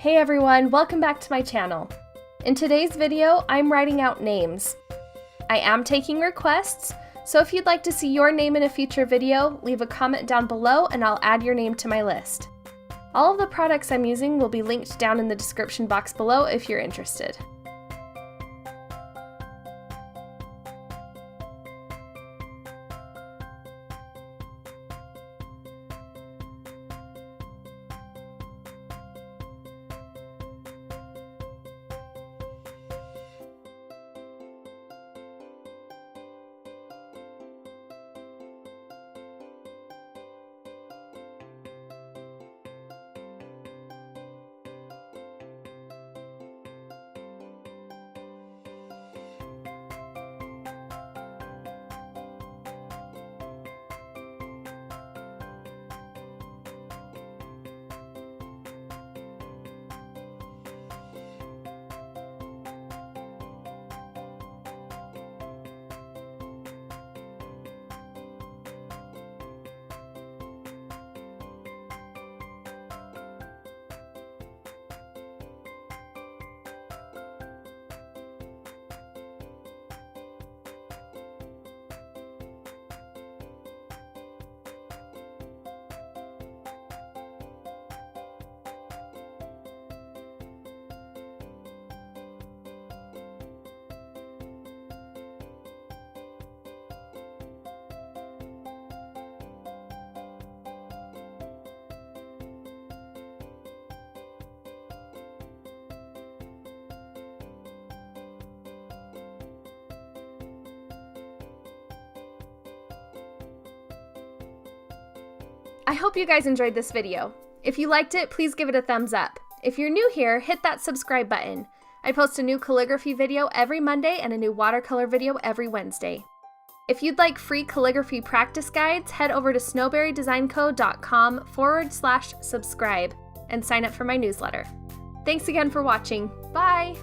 Hey everyone, welcome back to my channel. In today's video, I'm writing out names. I am taking requests, so if you'd like to see your name in a future video, leave a comment down below and I'll add your name to my list. All of the products I'm using will be linked down in the description box below if you're interested. I hope you guys enjoyed this video. If you liked it, please give it a thumbs up. If you're new here, hit that subscribe button. I post a new calligraphy video every Monday and a new watercolor video every Wednesday. If you'd like free calligraphy practice guides, head over to snowberrydesignco.com/subscribe and sign up for my newsletter. Thanks again for watching. Bye!